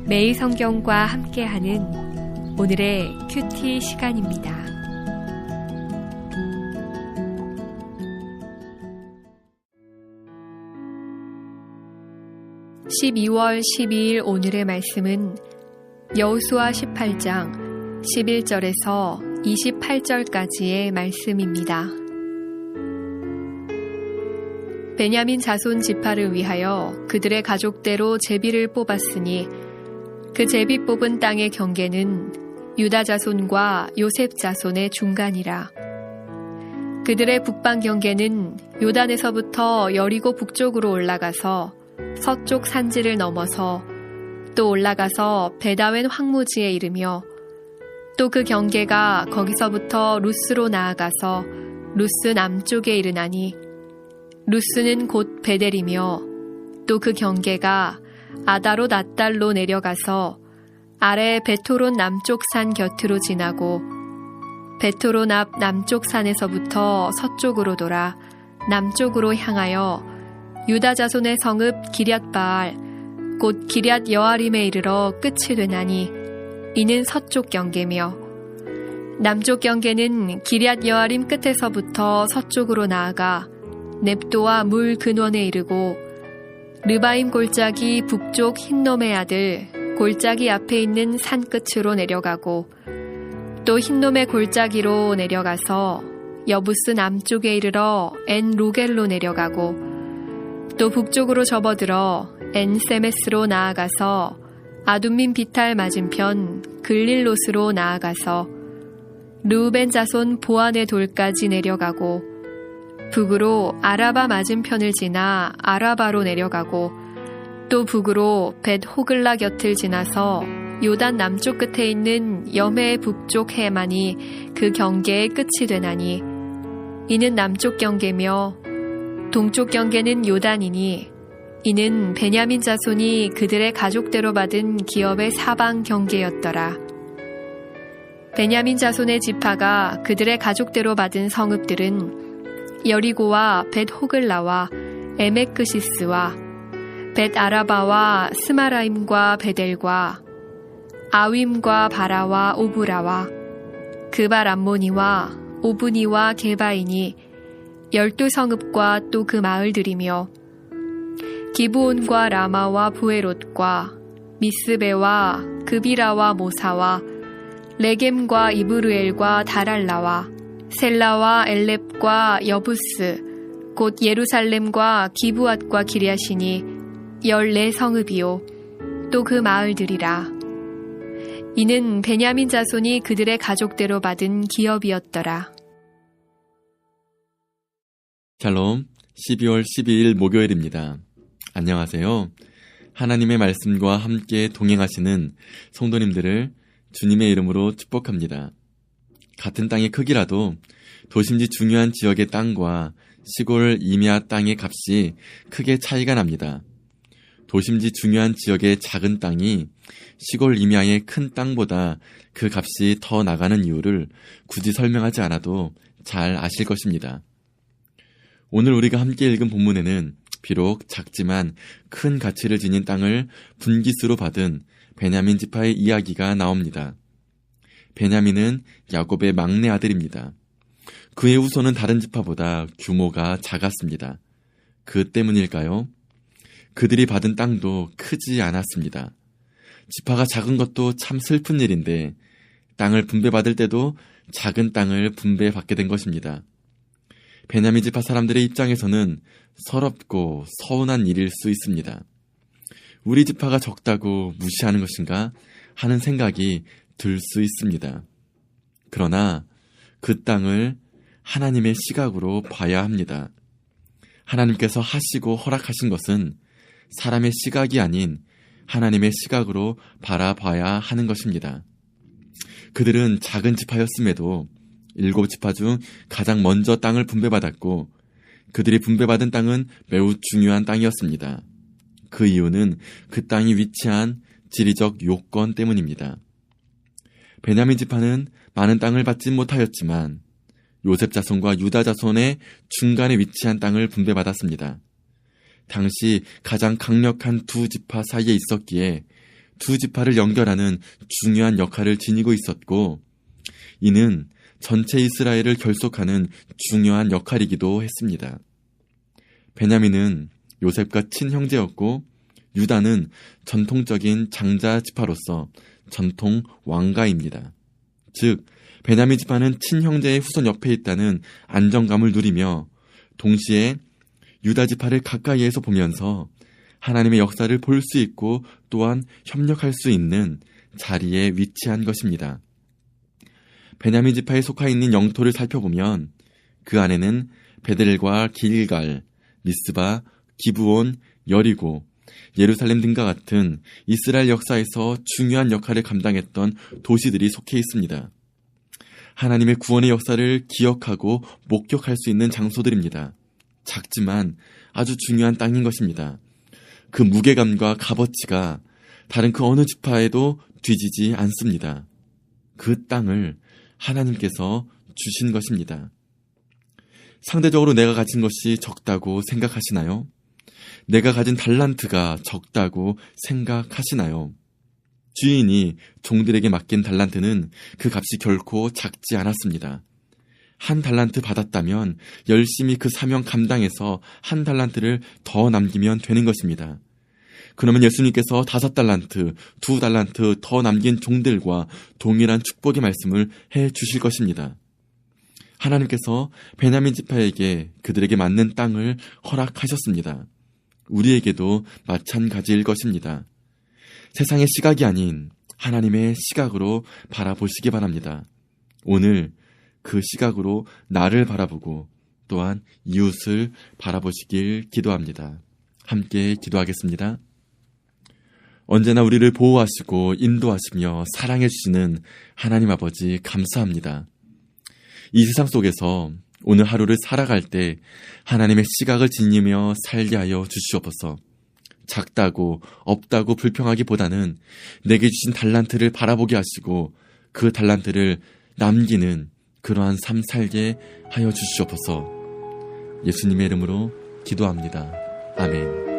매일 성경과 함께하는 오늘의 큐티 시간입니다. (12월 12일) 오늘의 말씀은 여호수아 18장 11절에서 28절까지의 말씀입니다. 베냐민 자손 지파를 위하여 그들의 가족대로 제비를 뽑았으니 그 제비 뽑은 땅의 경계는 유다 자손과 요셉 자손의 중간이라. 그들의 북방 경계는 요단에서부터 여리고 북쪽으로 올라가서 서쪽 산지를 넘어서 또 올라가서 베다웬 황무지에 이르며 또 그 경계가 거기서부터 루스로 나아가서 루스 남쪽에 이르나니 루스는 곧 베델이며 또 그 경계가 아다로 낫달로 내려가서 아래 베토론 남쪽 산 곁으로 지나고 베토론 앞 남쪽 산에서부터 서쪽으로 돌아 남쪽으로 향하여 유다 자손의 성읍 기럇바알 곧 기럇 여아림에 이르러 끝이 되나니 이는 서쪽 경계며 남쪽 경계는 기럇 여아림 끝에서부터 서쪽으로 나아가 넵도와 물 근원에 이르고 르바임 골짜기 북쪽 흰놈의 아들 골짜기 앞에 있는 산 끝으로 내려가고 또 흰놈의 골짜기로 내려가서 여부스 남쪽에 이르러 엔 로겔로 내려가고 또 북쪽으로 접어들어 엔 세메스로 나아가서 아둠민 비탈 맞은편 글릴롯으로 나아가서 르우벤 자손 보안의 돌까지 내려가고 북으로 아라바 맞은편을 지나 아라바로 내려가고 또 북으로 벳 호글라 곁을 지나서 요단 남쪽 끝에 있는 여메의 북쪽 해만이 그 경계의 끝이 되나니 이는 남쪽 경계며 동쪽 경계는 요단이니 이는 베냐민 자손이 그들의 가족대로 받은 기업의 사방 경계였더라. 베냐민 자손의 지파가 그들의 가족대로 받은 성읍들은 여리고와 벳 호글라와 에메크시스와 벳 아라바와 스마라임과 베델과 아윈과 바라와 오브라와 그발 암모니와 오브니와 게바이니 12성읍과 또 그 마을들이며 기브온과 라마와 부에롯과 미스베와 그비라와 모사와 레겜과 이브르엘과 다랄라와 셀라와 엘렙과 여부스 곧 예루살렘과 기브앗과 기랴시니 14성읍이요 또 그 마을들이라. 이는 베냐민 자손이 그들의 가족대로 받은 기업이었더라. 샬롬, 12월 12일 목요일입니다. 안녕하세요. 하나님의 말씀과 함께 동행하시는 성도님들을 주님의 이름으로 축복합니다. 같은 땅의 크기라도 도심지 중요한 지역의 땅과 시골 임야 땅의 값이 크게 차이가 납니다. 도심지 중요한 지역의 작은 땅이 시골 임야의 큰 땅보다 그 값이 더 나가는 이유를 굳이 설명하지 않아도 잘 아실 것입니다. 오늘 우리가 함께 읽은 본문에는 비록 작지만 큰 가치를 지닌 땅을 분기수로 받은 베냐민 지파의 이야기가 나옵니다. 베냐민은 야곱의 막내 아들입니다. 그의 후손은 다른 지파보다 규모가 작았습니다. 그 때문일까요? 그들이 받은 땅도 크지 않았습니다. 지파가 작은 것도 참 슬픈 일인데 땅을 분배받을 때도 작은 땅을 분배받게 된 것입니다. 베냐민 지파 사람들의 입장에서는 서럽고 서운한 일일 수 있습니다. 우리 지파가 적다고 무시하는 것인가 하는 생각이 들 수 있습니다. 그러나 그 땅을 하나님의 시각으로 봐야 합니다. 하나님께서 하시고 허락하신 것은 사람의 시각이 아닌 하나님의 시각으로 바라봐야 하는 것입니다. 그들은 작은 지파였음에도 7지파 중 가장 먼저 땅을 분배받았고 그들이 분배받은 땅은 매우 중요한 땅이었습니다. 그 이유는 그 땅이 위치한 지리적 요건 때문입니다. 베냐민 지파는 많은 땅을 받지 못하였지만 요셉 자손과 유다 자손의 중간에 위치한 땅을 분배받았습니다. 당시 가장 강력한 두 지파 사이에 있었기에 두 지파를 연결하는 중요한 역할을 지니고 있었고, 이는 전체 이스라엘을 결속하는 중요한 역할이기도 했습니다. 베냐민은 요셉과 친형제였고, 유다는 전통적인 장자 지파로서 전통 왕가입니다. 즉, 베냐민 지파는 친형제의 후손 옆에 있다는 안정감을 누리며 동시에 유다 지파를 가까이에서 보면서 하나님의 역사를 볼 수 있고 또한 협력할 수 있는 자리에 위치한 것입니다. 베냐민 지파에 속해 있는 영토를 살펴보면 그 안에는 베델과 길갈, 미스바, 기브온, 여리고, 예루살렘 등과 같은 이스라엘 역사에서 중요한 역할을 감당했던 도시들이 속해 있습니다. 하나님의 구원의 역사를 기억하고 목격할 수 있는 장소들입니다. 작지만 아주 중요한 땅인 것입니다. 그 무게감과 값어치가 다른 그 어느 지파에도 뒤지지 않습니다. 그 땅을 하나님께서 주신 것입니다. 상대적으로 내가 가진 것이 적다고 생각하시나요? 내가 가진 달란트가 적다고 생각하시나요? 주인이 종들에게 맡긴 달란트는 그 값이 결코 작지 않았습니다. 한 달란트 받았다면 열심히 그 사명 감당해서 한 달란트를 더 남기면 되는 것입니다. 그러면 예수님께서 5달란트, 2달란트 더 남긴 종들과 동일한 축복의 말씀을 해 주실 것입니다. 하나님께서 베냐민 지파에게 그들에게 맞는 땅을 허락하셨습니다. 우리에게도 마찬가지일 것입니다. 세상의 시각이 아닌 하나님의 시각으로 바라보시기 바랍니다. 오늘 그 시각으로 나를 바라보고 또한 이웃을 바라보시길 기도합니다. 함께 기도하겠습니다. 언제나 우리를 보호하시고 인도하시며 사랑해 주시는 하나님 아버지 감사합니다. 이 세상 속에서 오늘 하루를 살아갈 때 하나님의 시각을 지니며 살게 하여 주시옵소서. 작다고 없다고 불평하기보다는 내게 주신 달란트를 바라보게 하시고 그 달란트를 남기는 그러한 삶 살게 하여 주시옵소서. 예수님의 이름으로 기도합니다. 아멘.